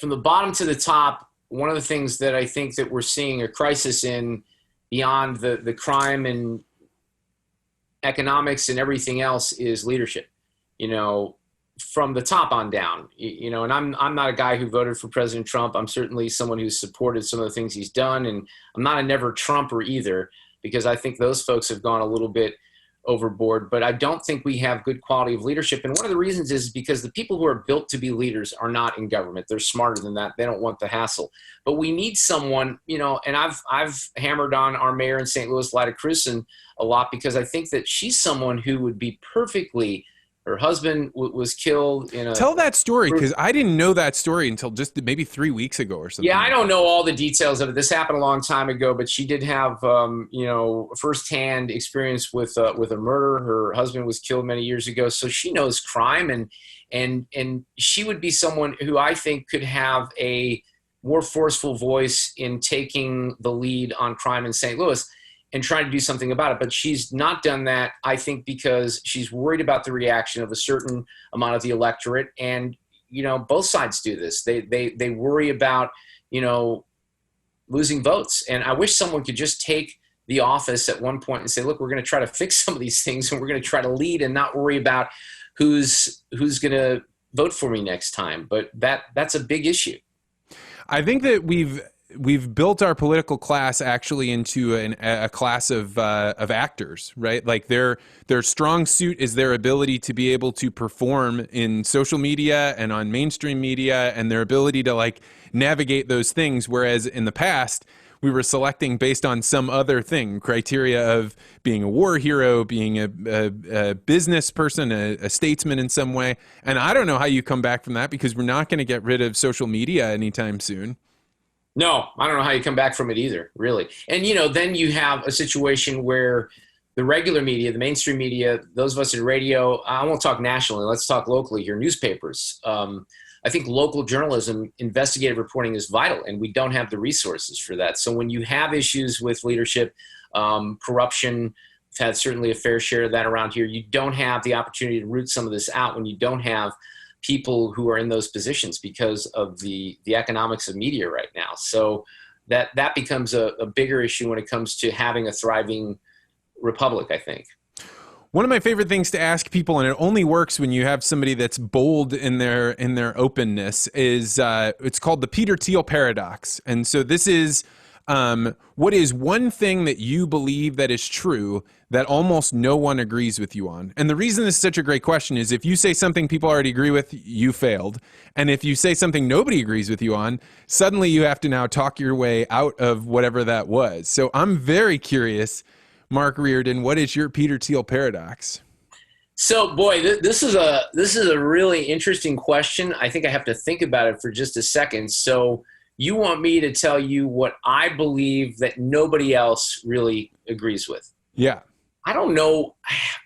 bottom to the top, one of the things that I think that we're seeing a crisis in beyond the crime and economics and everything else is leadership, from the top on down, and I'm not a guy who voted for President Trump. I'm certainly someone who's supported some of the things he's done. And I'm not a never Trumper either, because I think those folks have gone a little bit overboard, but I don't think we have good quality of leadership. And one of the reasons is because the people who are built to be leaders are not in government. They're smarter than that. They don't want the hassle, but we need someone, and I've hammered on our mayor in St. Louis, Lyda Crewson, a lot, because I think that she's someone who would be perfectly Her husband was killed in a. Tell that story, because I didn't know that story until just maybe 3 weeks ago or something. Yeah, I don't know all the details of it. This happened a long time ago, but she did have, firsthand experience with a murder. Her husband was killed many years ago, so she knows crime, and she would be someone who I think could have a more forceful voice in taking the lead on crime in St. Louis and trying to do something about it. But she's not done that, I think, because she's worried about the reaction of a certain amount of the electorate. And, both sides do this. They worry about, losing votes. And I wish someone could just take the office at one point and say, look, we're going to try to fix some of these things, and we're going to try to lead and not worry about who's going to vote for me next time. But that's a big issue. I think that we've built our political class actually into a class of actors, right? Like their strong suit is their ability to be able to perform in social media and on mainstream media, and their ability to like navigate those things. Whereas in the past, we were selecting based on some other thing, criteria of being a war hero, being a business person, a statesman in some way. And I don't know how you come back from that, because we're not going to get rid of social media anytime soon. No, I don't know how you come back from it either, really. And, then you have a situation where the regular media, the mainstream media, those of us in radio, I won't talk nationally, let's talk locally here, newspapers. I think local journalism, investigative reporting is vital, and we don't have the resources for that. So when you have issues with leadership, corruption, we've had certainly a fair share of that around here, you don't have the opportunity to root some of this out when you don't have people who are in those positions because of the economics of media right now. So that becomes a bigger issue when it comes to having a thriving republic, I think. One of my favorite things to ask people, and it only works when you have somebody that's bold in their openness, is it's called the Peter Thiel paradox. And so this is what is one thing that you believe that is true that almost no one agrees with you on? And the reason this is such a great question is if you say something people already agree with, you failed. And if you say something nobody agrees with you on, suddenly you have to now talk your way out of whatever that was. So I'm very curious, Mark Reardon, what is your Peter Thiel paradox? So, boy, this is a really interesting question. I think I have to think about it for just a second. So you want me to tell you what I believe that nobody else really agrees with? Yeah. I don't know.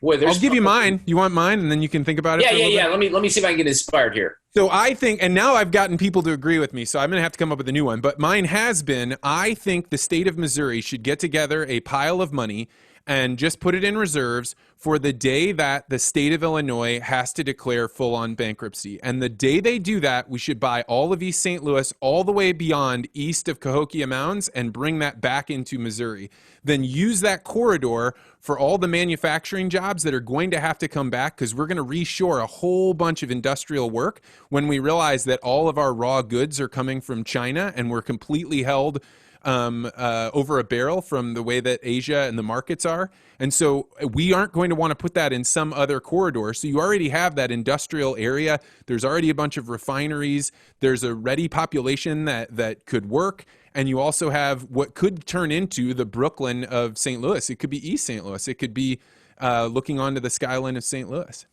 Boy, I'll give you mine. You want mine, and then you can think about it? Yeah. Let me see if I can get inspired here. So I think, and now I've gotten people to agree with me, so I'm going to have to come up with a new one. But mine has been, I think the state of Missouri should get together a pile of money and just put it in reserves for the day that the state of Illinois has to declare full-on bankruptcy. And the day they do that, we should buy all of East St. Louis all the way beyond east of Cahokia Mounds and bring that back into Missouri. Then use that corridor for all the manufacturing jobs that are going to have to come back, because we're going to reshore a whole bunch of industrial work when we realize that all of our raw goods are coming from China and we're completely held over a barrel from the way that Asia and the markets are. And so we aren't going to want to put that in some other corridor. So you already have that industrial area. There's already a bunch of refineries. There's a ready population that could work. And you also have what could turn into the Brooklyn of St. Louis. It could be East St. Louis. It could be looking onto the skyline of St. Louis.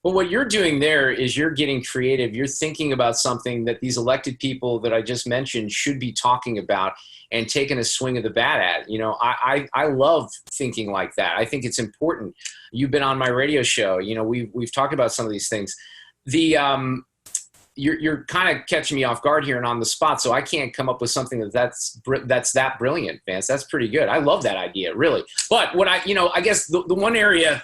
Well, what you're doing there is you're getting creative. You're thinking about something that these elected people that I just mentioned should be talking about and taking a swing of the bat at. I love thinking like that. I think it's important. You've been on my radio show. We've talked about some of these things. You're kind of catching me off guard here and on the spot, so I can't come up with something that's that brilliant, Vance. That's pretty good. I love that idea, really. But what I guess the one area.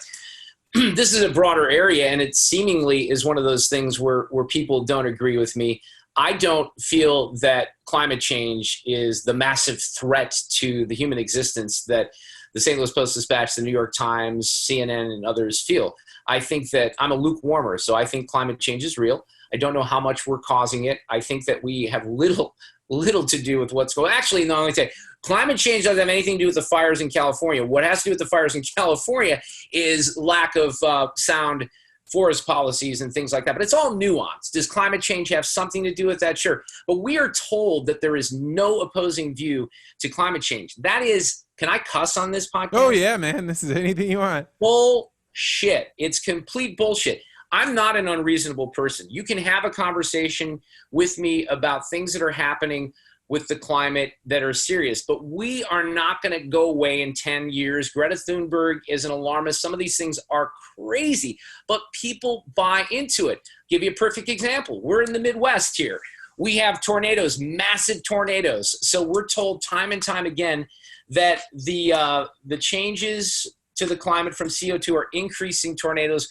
This is a broader area, and it seemingly is one of those things where people don't agree with me. I don't feel that climate change is the massive threat to the human existence that the St. Louis Post-Dispatch, the New York Times, CNN, and others feel. I think that I'm a lukewarmer, so I think climate change is real. I don't know how much we're causing it. I think that we have little to do with what's going on. Actually, no, let me tell you, climate change doesn't have anything to do with the fires in California. What has to do with the fires in California is lack of sound forest policies and things like that. But it's all nuanced. Does climate change have something to do with that? Sure. But we are told that there is no opposing view to climate change. That is, can I cuss on this podcast? Oh, yeah, man. This is anything you want. Bullshit. It's complete bullshit. I'm not an unreasonable person. You can have a conversation with me about things that are happening with the climate that are serious, but we are not going to go away in 10 years. Greta Thunberg is an alarmist. Some of these things are crazy, but people buy into it. Give you a perfect example. We're in the Midwest here. We have tornadoes, massive tornadoes. So we're told time and time again that the changes to the climate from CO2 are increasing tornadoes,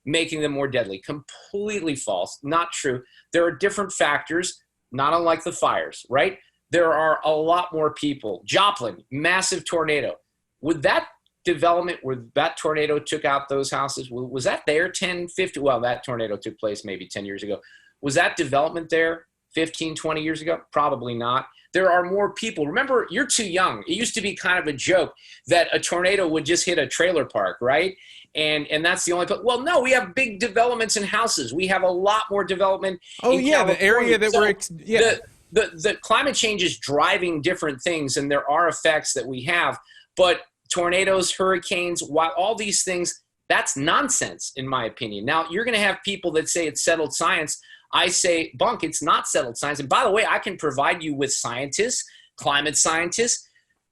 making them more deadly. Completely false, not true. There are different factors, not unlike the fires, right? There are a lot more people. Joplin, massive tornado. Would that development where that tornado took out those houses, was that there 10, 50? Well, that tornado took place maybe 10 years ago. Was that development there 15, 20 years ago? Probably not. There are more people. Remember, you're too young. It used to be kind of a joke that a tornado would just hit a trailer park, right? And that's the only – well, no, we have big developments in houses. We have a lot more development in yeah, California. the area that we're The climate change is driving different things, and there are effects that we have. But tornadoes, hurricanes, all these things, that's nonsense, in my opinion. Now, you're going to have people that say it's settled science. I say, bunk, it's not settled science. And by the way, I can provide you with scientists, climate scientists,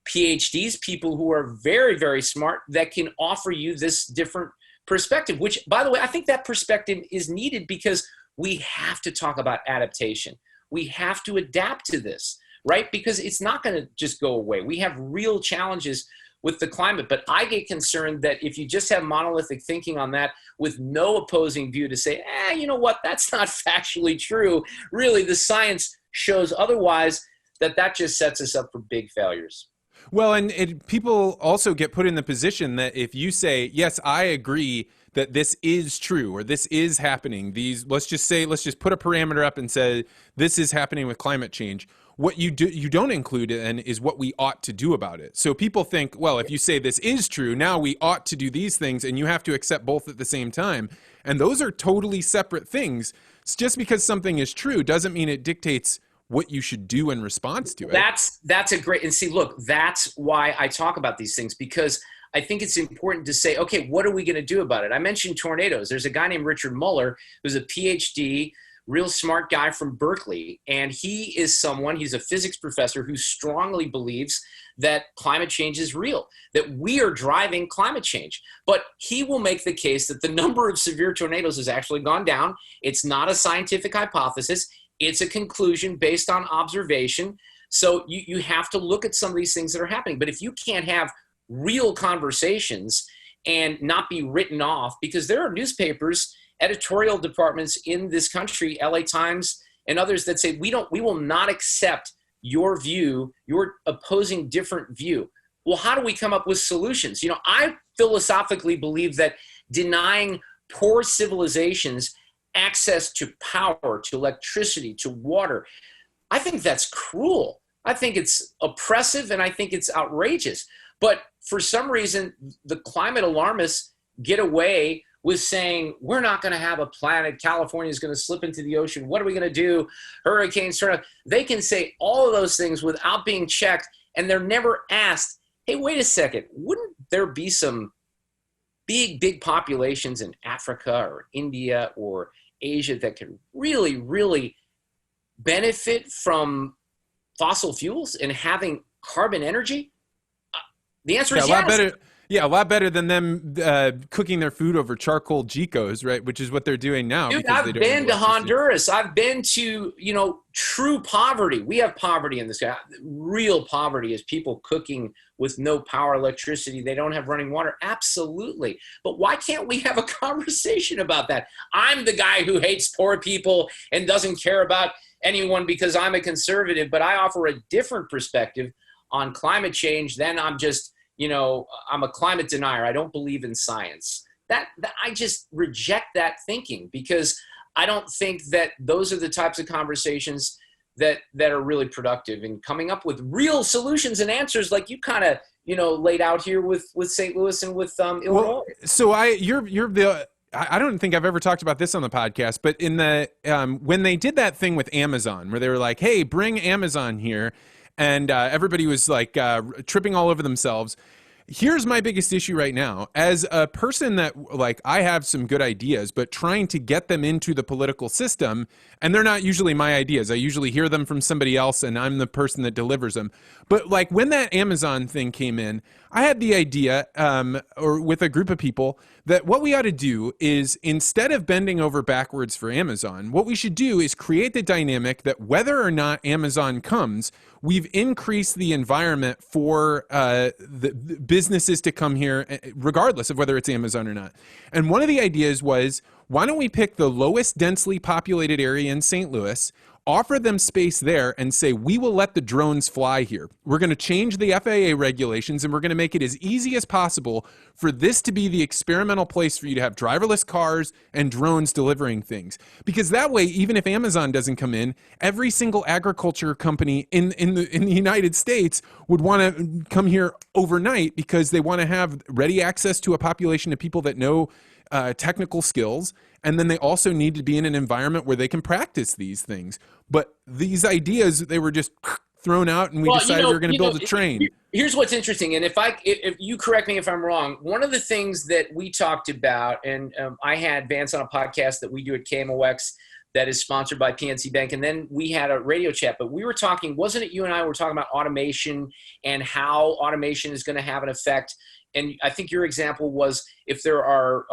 PhDs, people who are very, very smart that can offer you this different perspective, which, by the way, I think that perspective is needed because we have to talk about adaptation. We have to adapt to this, right? Because it's not going to just go away. We have real challenges with the climate, but I get concerned that if you just have monolithic thinking on that with no opposing view to say, you know what, that's not factually true. Really, the science shows otherwise, that just sets us up for big failures. Well, and people also get put in the position that if you say, yes, I agree that this is true or this is happening, let's just put a parameter up and say this is happening with climate change. What you don't include in is what we ought to do about it. So people think, well, if you say this is true, now we ought to do these things, and you have to accept both at the same time. And those are totally separate things. It's just because something is true doesn't mean it dictates what you should do in response to it. That's a great, and see, look, that's why I talk about these things, because I think it's important to say, okay, what are we going to do about it? I mentioned tornadoes. There's a guy named Richard Muller who's a PhD, real smart guy from Berkeley, and he's a physics professor who strongly believes that climate change is real, that we are driving climate change. But he will make the case that the number of severe tornadoes has actually gone down. It's not a scientific hypothesis. It's a conclusion based on observation. So you have to look at some of these things that are happening. But if you can't have real conversations and not be written off, because there are newspapers, editorial departments in this country, LA Times and others, that say we will not accept your view, your opposing different view. Well, how do we come up with solutions? I philosophically believe that denying poor civilizations access to power, to electricity, to water, I think that's cruel. I think it's oppressive, and I think it's outrageous. But for some reason, the climate alarmists get away with saying, we're not going to have a planet. California is going to slip into the ocean. What are we going to do? Hurricanes. They can say all of those things without being checked, and they're never asked, hey, wait a second, wouldn't there be some big populations in Africa or India or Asia that could really, really benefit from fossil fuels and having carbon energy? The answer is yes. A lot better than them cooking their food over charcoal Jicos, right? Which is what they're doing now. Dude, I've been to Honduras. I've been to, true poverty. We have poverty in this country. Real poverty is people cooking with no power, electricity. They don't have running water. Absolutely. But why can't we have a conversation about that? I'm the guy who hates poor people and doesn't care about anyone because I'm a conservative, but I offer a different perspective on climate change. Then I'm just, I'm a climate denier. I don't believe in science. That I just reject that thinking, because I don't think that those are the types of conversations that are really productive in coming up with real solutions and answers, like you kind of laid out here with St. Louis and with Illinois. Well, so I don't think I've ever talked about this on the podcast, but in the when they did that thing with Amazon, where they were like, "Hey, bring Amazon here," and everybody was like tripping all over themselves. Here's my biggest issue right now. As a person that, like, I have some good ideas, but trying to get them into the political system, and they're not usually my ideas. I usually hear them from somebody else, and I'm the person that delivers them. But, like, when that Amazon thing came in, I had the idea, or with a group of people, that what we ought to do is, instead of bending over backwards for Amazon, what we should do is create the dynamic that whether or not Amazon comes, we've increased the environment for the businesses to come here, regardless of whether it's Amazon or not. And one of the ideas was, why don't we pick the lowest densely populated area in St. Louis, offer them space there, and say, we will let the drones fly here. We're going to change the FAA regulations, and we're going to make it as easy as possible for this to be the experimental place for you to have driverless cars and drones delivering things. Because that way, even if Amazon doesn't come in, every single agriculture company in the United States would want to come here overnight, because they want to have ready access to a population of people that know technical skills, and then they also need to be in an environment where they can practice these things. But these ideas, they were just thrown out, and we decided we were going to build a train. Here's what's interesting, and if you correct me if I'm wrong, one of the things that we talked about, and I had Vance on a podcast that we do at KMOX that is sponsored by PNC Bank, and then we had a radio chat, but we were talking, wasn't it you and I were talking about automation and how automation is going to have an effect? And I think your example was, if there are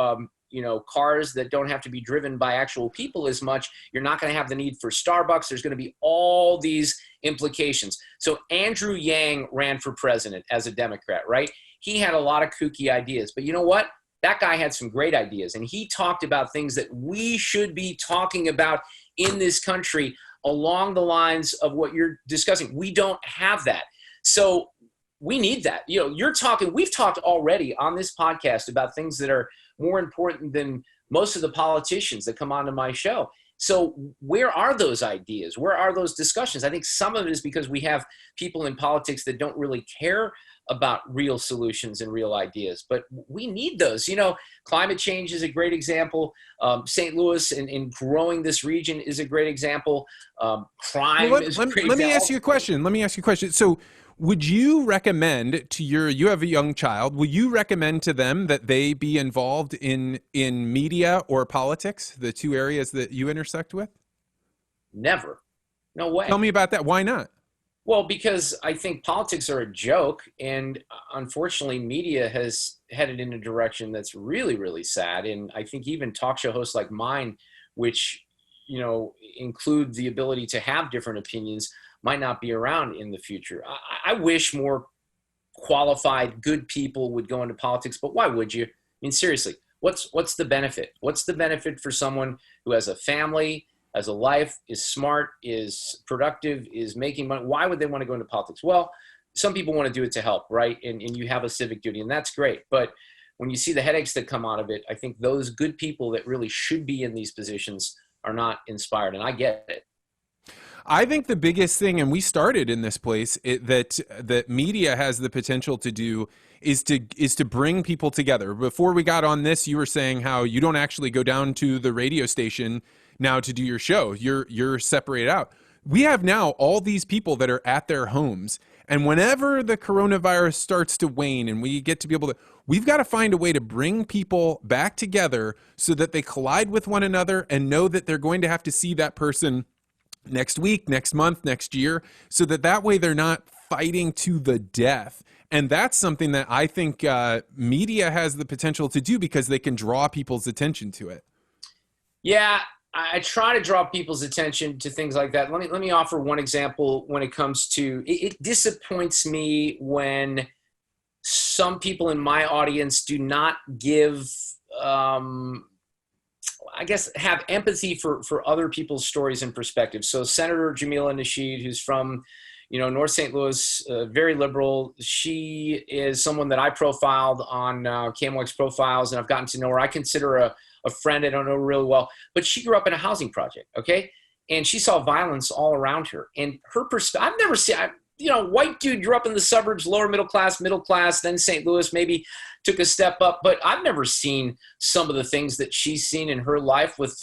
cars that don't have to be driven by actual people as much, you're not going to have the need for Starbucks. There's going to be all these implications. So Andrew Yang ran for president as a Democrat, right? He had a lot of kooky ideas, but you know what? That guy had some great ideas, and he talked about things that we should be talking about in this country along the lines of what you're discussing. We don't have that. So we need that. We've talked already on this podcast about things that are more important than most of the politicians that come onto my show. So where are those ideas? Where are those discussions? I think some of it is because we have people in politics that don't really care about real solutions and real ideas, but we need those. Climate change is a great example. St. Louis in growing this region is a great example. Crime is a great example. Let me ask you a question. So would you recommend to you have a young child, will you recommend to them that they be involved in media or politics, the two areas that you intersect with? Never. No way. Tell me about that. Why not? Well, because I think politics are a joke, and unfortunately media has headed in a direction that's really, really sad. And I think even talk show hosts like mine, which, include the ability to have different opinions, might not be around in the future. I wish more qualified, good people would go into politics, but why would you? I mean, seriously, what's the benefit? What's the benefit for someone who has a family, has a life, is smart, is productive, is making money? Why would they want to go into politics? Well, some people want to do it to help, right? And you have a civic duty, and that's great. But when you see the headaches that come out of it, I think those good people that really should be in these positions are not inspired, and I get it. I think the biggest thing, and we started in this place, that media has the potential to do is to bring people together. Before we got on this, you were saying how you don't actually go down to the radio station now to do your show. You're separated out. We have now all these people that are at their homes, and whenever the coronavirus starts to wane and we get to be able to, we've got to find a way to bring people back together so that they collide with one another and know that they're going to have to see that person next week, next month, next year, so that way they're not fighting to the death. And that's something that I think media has the potential to do, because they can draw people's attention to it. Yeah, I try to draw people's attention to things like that. Let me offer one example when it comes to, it disappoints me when some people in my audience do not give, have empathy for other people's stories and perspectives. So Senator Jamila Nasheed, who's from, North St. Louis, very liberal. She is someone that I profiled on KMOX Profiles, and I've gotten to know her. I consider her a friend. I don't know her really well, but she grew up in a housing project, okay? And she saw violence all around her. And her perspective, I've never seen, white dude grew up in the suburbs, lower middle class, then St. Louis, maybe took a step up, but I've never seen some of the things that she's seen in her life with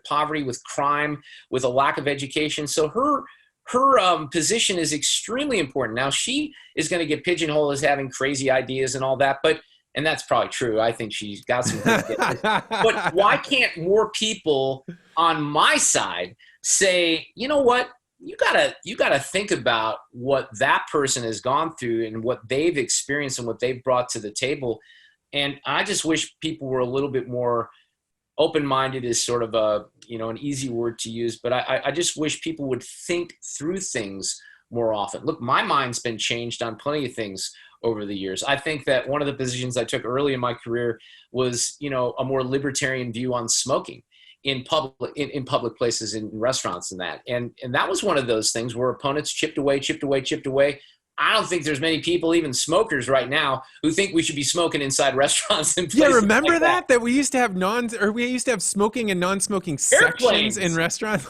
poverty, with crime, with a lack of education. So her her position is extremely important. Now, she is going to get pigeonholed as having crazy ideas and all that, and that's probably true. I think she's got some good ideas. But why can't more people on my side say, you know what? You gotta think about what that person has gone through and what they've experienced and what they've brought to the table. And I just wish people were a little bit more open-minded is sort of an easy word to use, but I just wish people would think through things more often. Look, my mind's been changed on plenty of things over the years. I think that one of the positions I took early in my career was, a more libertarian view on smoking in public places, in restaurants and that. And that was one of those things where opponents chipped away. I don't think there's many people, even smokers right now, who think we should be smoking inside restaurants and places. Yeah, remember like that we used to have smoking and non-smoking sections in restaurants.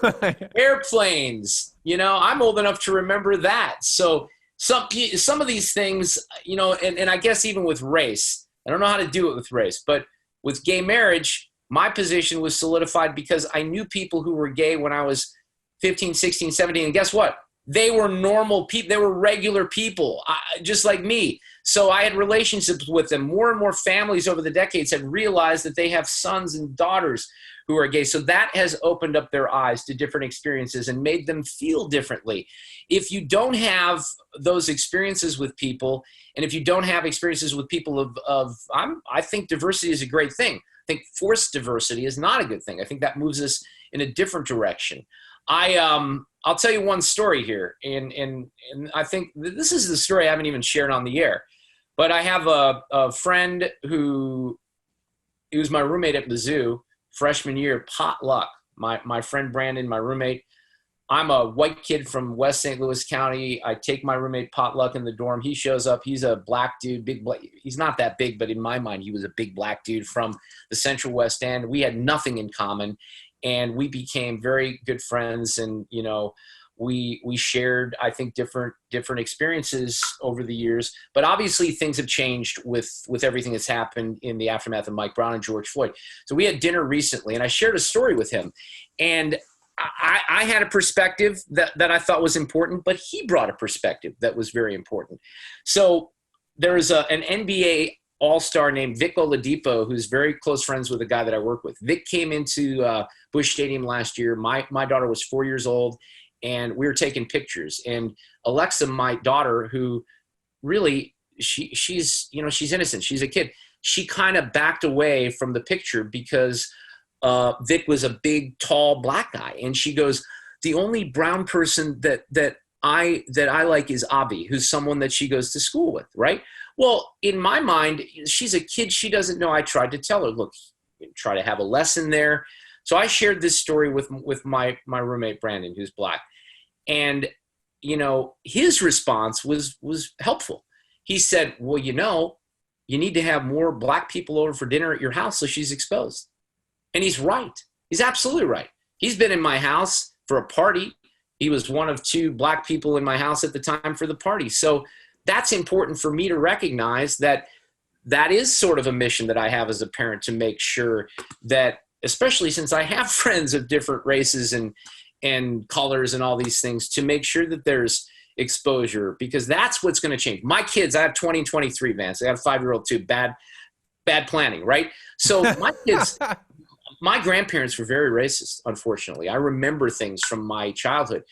Airplanes. I'm old enough to remember that. So some of these things, and I guess even with race, I don't know how to do it with race, but with gay marriage, my position was solidified because I knew people who were gay when I was 15, 16, 17, and guess what? They were normal people. They were regular people, just like me. So I had relationships with them. More and more families over the decades had realized that they have sons and daughters who are gay. So that has opened up their eyes to different experiences and made them feel differently. If you don't have those experiences with people, and if you don't have experiences with people I think diversity is a great thing. I think forced diversity is not a good thing. I think that moves us in a different direction. I'll tell you one story here, and I think this is the story I haven't even shared on the air. But I have a friend he was my roommate at Mizzou freshman year, potluck. My friend Brandon, my roommate. I'm a white kid from West St. Louis County. I take my roommate potluck in the dorm. He shows up. He's a black dude, he's not that big, but in my mind, he was a big black dude from the Central West End. We had nothing in common, and we became very good friends. And, we shared, I think, different experiences over the years. But obviously things have changed with everything that's happened in the aftermath of Mike Brown and George Floyd. So we had dinner recently, and I shared a story with him. And I had a perspective that I thought was important, but he brought a perspective that was very important. So there's an NBA all-star named Vic Oladipo, who's very close friends with a guy that I work with. Vic came into Busch Stadium last year. My daughter was 4 years old, and we were taking pictures. And Alexa, my daughter, who really, she's innocent. She's a kid. She kind of backed away from the picture because Vic was a big, tall black guy. And she goes, the only brown person that I like is Abby, who's someone that she goes to school with, right? Well, in my mind, she's a kid. She doesn't know. I tried to tell her, look, try to have a lesson there. So I shared this story with my roommate, Brandon, who's black. And, his response was helpful. He said, well, you need to have more black people over for dinner at your house so she's exposed. And he's right. He's absolutely right. He's been in my house for a party. He was one of two black people in my house at the time for the party. So that's important for me to recognize that is sort of a mission that I have as a parent, to make sure that, especially since I have friends of different races and colors and all these things, to make sure that there's exposure, because that's what's going to change. My kids, I have 20 and 23, Vance. I got a 5-year-old too. Bad planning, right? So my kids, my grandparents were very racist, unfortunately. I remember things from my childhood.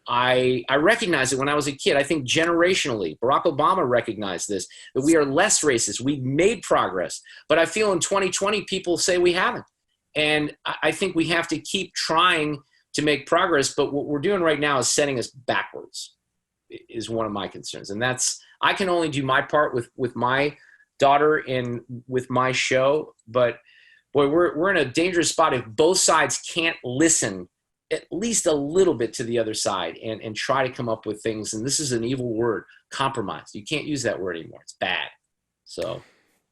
I recognized it when I was a kid. I think generationally, Barack Obama recognized this, that we are less racist. We've made progress. But I feel in 2020, people say we haven't. And I think we have to keep trying to make progress. But what we're doing right now is setting us backwards, is one of my concerns. And I can only do my part with my daughter and with my show. But boy, we're in a dangerous spot if both sides can't listen at least a little bit to the other side and try to come up with things. And this is an evil word, compromise. You can't use that word anymore. It's bad. So.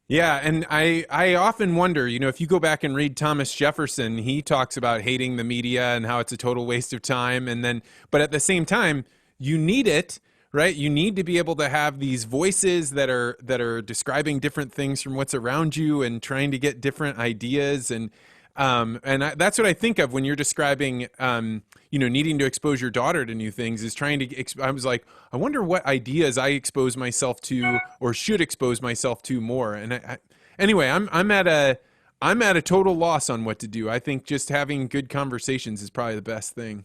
Yeah. And I often wonder, if you go back and read Thomas Jefferson, he talks about hating the media and how it's a total waste of time. But at the same time, you need it, right? You need to be able to have these voices that are describing different things from what's around you and trying to get different ideas. And That's what I think of when you're describing, needing to expose your daughter to new things, is trying to, I was like, I wonder what ideas I expose myself to or should expose myself to more. And anyway, I'm at a total loss on what to do. I think just having good conversations is probably the best thing.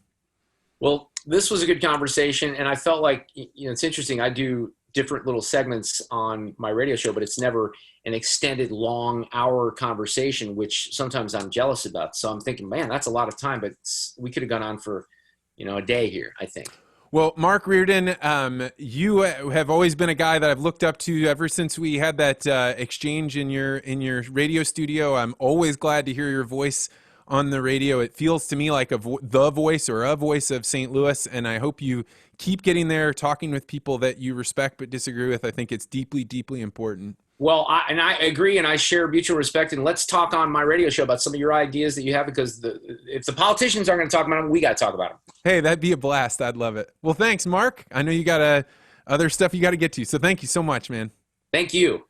Well, this was a good conversation, and I felt like, it's interesting. I do different little segments on my radio show, but it's never an extended long hour conversation, which sometimes I'm jealous about. So I'm thinking, man, that's a lot of time, but we could have gone on for, a day here, I think. Well, Mark Reardon, you have always been a guy that I've looked up to ever since we had that exchange in your radio studio. I'm always glad to hear your voice on the radio. It feels to me like the voice or a voice of St. Louis, and I hope you keep getting there, talking with people that you respect but disagree with. I think it's deeply, deeply important. Well, I agree, and I share mutual respect, and let's talk on my radio show about some of your ideas that you have, because if the politicians aren't going to talk about them, we got to talk about them. Hey, that'd be a blast. I'd love it. Well, thanks, Mark. I know you got other stuff you got to get to, so thank you so much, man. Thank you.